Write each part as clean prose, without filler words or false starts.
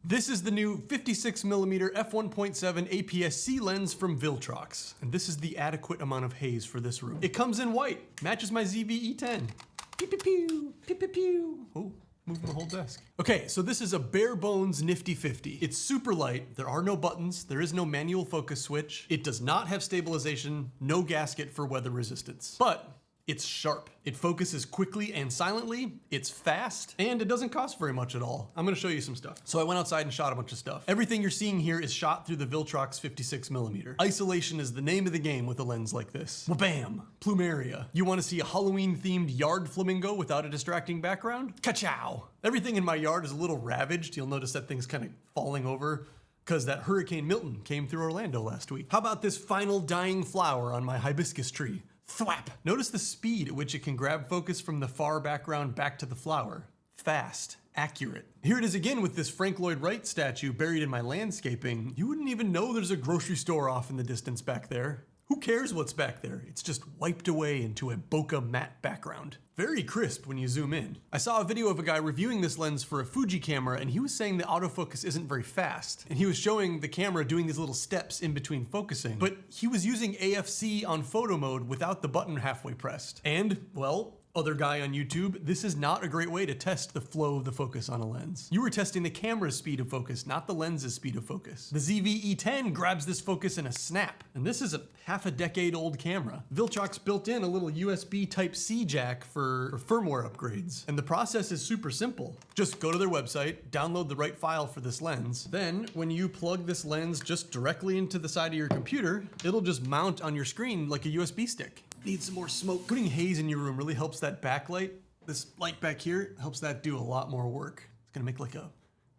This is the new 56mm f1.7 APS-C lens from Viltrox, and this is the adequate amount of haze for this room. It comes in white, matches my ZV-E10. Pew pew pew, pew pew pew. Oh, moving the whole desk. Okay, so this is a bare bones nifty 50. It's super light, there are no buttons, there is no manual focus switch, it does not have stabilization, no gasket for weather resistance. But it's sharp. It focuses quickly and silently, it's fast, and it doesn't cost very much at all. I'm gonna show you some stuff. So I went outside and shot a bunch of stuff. Everything you're seeing here is shot through the Viltrox 56mm. Isolation is the name of the game with a lens like this. Bam! Plumeria. You wanna see a Halloween-themed yard flamingo without a distracting background? Ka-chow! Everything in my yard is a little ravaged. You'll notice that thing's kind of falling over because that Hurricane Milton came through Orlando last week. How about this final dying flower on my hibiscus tree? Thwap! Notice the speed at which it can grab focus from the far background back to the flower. Fast, accurate. Here it is again with this Frank Lloyd Wright statue buried in my landscaping. You wouldn't even know there's a grocery store off in the distance back there. Who cares what's back there? It's just wiped away into a bokeh matte background. Very crisp when you zoom in. I saw a video of a guy reviewing this lens for a Fuji camera, and he was saying the autofocus isn't very fast. And he was showing the camera doing these little steps in between focusing. But he was using AFC on photo mode without the button halfway pressed. And, well, other guy on YouTube, this is not a great way to test the flow of the focus on a lens. You were testing the camera's speed of focus, not the lens's speed of focus. The ZV-E10 grabs this focus in a snap, and this is a half a decade old camera. Viltrox built in a little USB Type-C jack for firmware upgrades, and the process is super simple. Just go to their website, download the right file for this lens, then when you plug this lens just directly into the side of your computer, it'll just mount on your screen like a USB stick. Need some more smoke. Putting haze in your room really helps that backlight. This light back here helps that do a lot more work. It's gonna make like a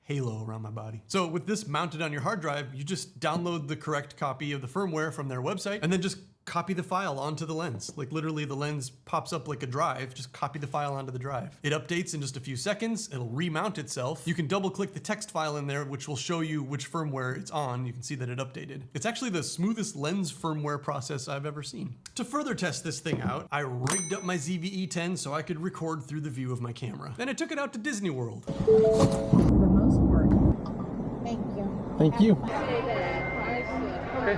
halo around my body. So with this mounted on your hard drive, you just download the correct copy of the firmware from their website and then just copy the file onto the lens. Like literally the lens pops up like a drive, just copy the file onto the drive. It updates in just a few seconds, it'll remount itself. You can double click the text file in there, which will show you which firmware it's on. You can see that it updated. It's actually the smoothest lens firmware process I've ever seen. To further test this thing out, I rigged up my ZV-E10 so I could record through the view of my camera. Then I took it out to Disney World. For the most part. Thank you. Thank you. Okay.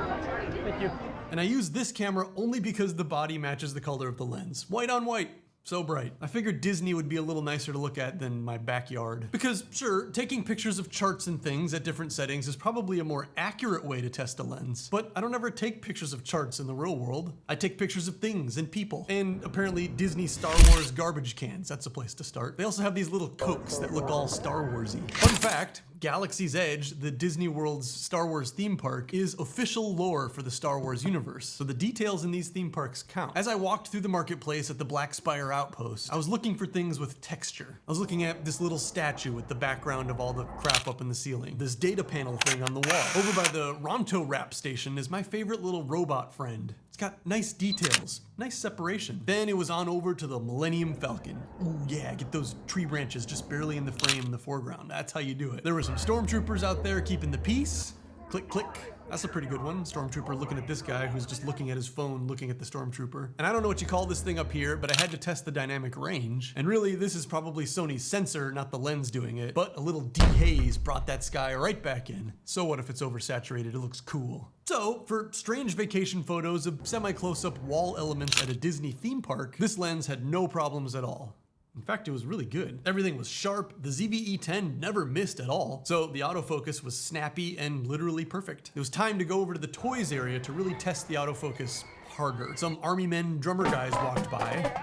Thank you. And I use this camera only because the body matches the color of the lens. White on white. So bright. I figured Disney would be a little nicer to look at than my backyard. Because sure, taking pictures of charts and things at different settings is probably a more accurate way to test a lens. But I don't ever take pictures of charts in the real world. I take pictures of things and people. And apparently Disney Star Wars garbage cans, that's a place to start. They also have these little Cokes that look all Star Wars-y. Fun fact, Galaxy's Edge, the Disney World's Star Wars theme park, is official lore for the Star Wars universe. So the details in these theme parks count. As I walked through the marketplace at the Black Spire Outpost, I was looking for things with texture. I was looking at this little statue with the background of all the crap up in the ceiling. This data panel thing on the wall. Over by the Ronto Wrap station is my favorite little robot friend. It's got nice details, nice separation. Then it was on over to the Millennium Falcon. Ooh yeah, get those tree branches just barely in the frame in the foreground. That's how you do it. There were some stormtroopers out there keeping the peace. Click, click. That's a pretty good one. Stormtrooper looking at this guy who's just looking at his phone, looking at the Stormtrooper. And I don't know what you call this thing up here, but I had to test the dynamic range. And really, this is probably Sony's sensor, not the lens doing it. But a little dehaze brought that sky right back in. So what if it's oversaturated? It looks cool. So, for strange vacation photos of semi-close-up wall elements at a Disney theme park, this lens had no problems at all. In fact, it was really good. Everything was sharp, the ZV-E10 never missed at all, so the autofocus was snappy and literally perfect. It was time to go over to the toys area to really test the autofocus harder. Some army men drummer guys walked by.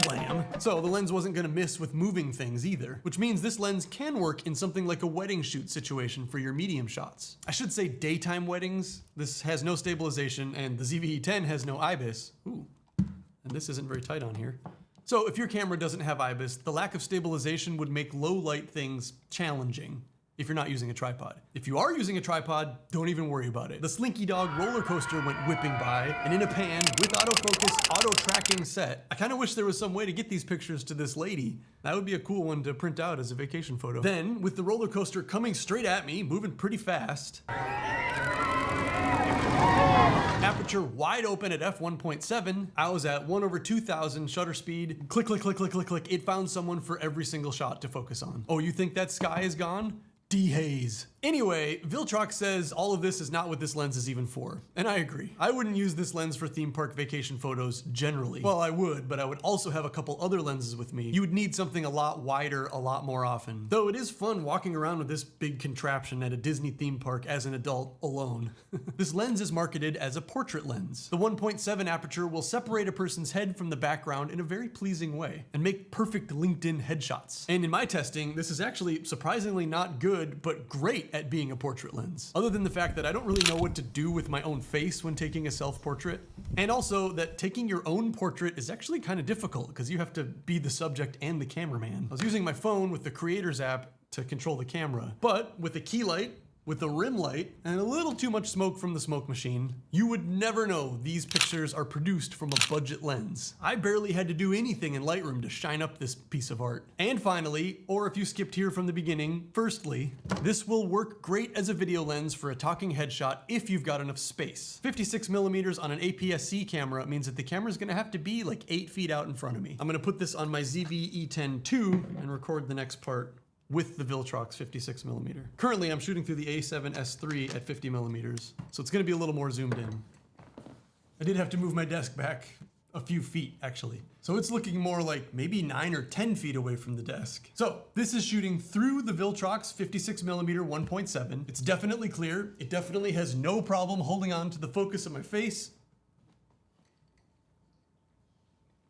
Blam. So the lens wasn't gonna miss with moving things either, which means this lens can work in something like a wedding shoot situation for your medium shots. I should say daytime weddings. This has no stabilization and the ZV-E10 has no IBIS. Ooh, and this isn't very tight on here. So if your camera doesn't have IBIS, the lack of stabilization would make low light things challenging if you're not using a tripod. If you are using a tripod, don't even worry about it. The Slinky Dog roller coaster went whipping by, and in a pan, with autofocus, auto tracking set. I kind of wish there was some way to get these pictures to this lady. That would be a cool one to print out as a vacation photo. Then, with the roller coaster coming straight at me, moving pretty fast, aperture wide open at f1.7. I was at 1/2000 shutter speed. Click, click, click, click, click, click. It found someone for every single shot to focus on. Oh, you think that sky is gone? dehaze. Anyway, Viltrox says all of this is not what this lens is even for, and I agree. I wouldn't use this lens for theme park vacation photos generally. Well, I would, but I would also have a couple other lenses with me. You would need something a lot wider a lot more often. Though it is fun walking around with this big contraption at a Disney theme park as an adult alone. This lens is marketed as a portrait lens. The 1.7 aperture will separate a person's head from the background in a very pleasing way and make perfect LinkedIn headshots. And in my testing, this is actually surprisingly not good, but great at being a portrait lens. Other than the fact that I don't really know what to do with my own face when taking a self-portrait. And also that taking your own portrait is actually kind of difficult because you have to be the subject and the cameraman. I was using my phone with the Creators app to control the camera, but with a key light, with a rim light, and a little too much smoke from the smoke machine, you would never know these pictures are produced from a budget lens. I barely had to do anything in Lightroom to shine up this piece of art. And finally, or if you skipped here from the beginning, firstly, this will work great as a video lens for a talking headshot if you've got enough space. 56mm on an APS-C camera means that the camera's gonna have to be like 8 feet out in front of me. I'm gonna put this on my ZV-E10 II and record the next part with the Viltrox 56mm. Currently, I'm shooting through the A7S III at 50mm, so it's gonna be a little more zoomed in. I did have to move my desk back a few feet, actually. So it's looking more like maybe 9 or 10 feet away from the desk. So this is shooting through the Viltrox 56mm 1.7. It's definitely clear. It definitely has no problem holding on to the focus of my face.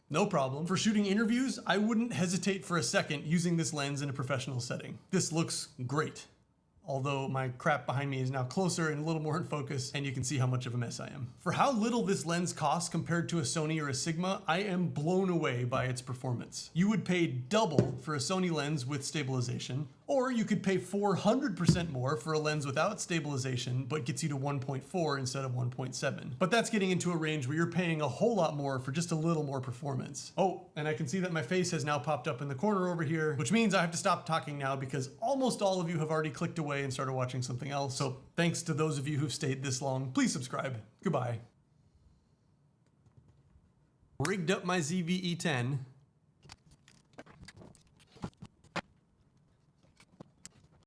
No problem. For shooting interviews, I wouldn't hesitate for a second using this lens in a professional setting. This looks great. Although my crap behind me is now closer and a little more in focus, and you can see how much of a mess I am. For how little this lens costs compared to a Sony or a Sigma, I am blown away by its performance. You would pay double for a Sony lens with stabilization, or you could pay 400% more for a lens without stabilization, but gets you to 1.4 instead of 1.7. But that's getting into a range where you're paying a whole lot more for just a little more performance. Oh, and I can see that my face has now popped up in the corner over here, which means I have to stop talking now because almost all of you have already clicked away and started watching something else. So thanks to those of you who've stayed this long. Please subscribe. Goodbye. Rigged up my ZV-E10.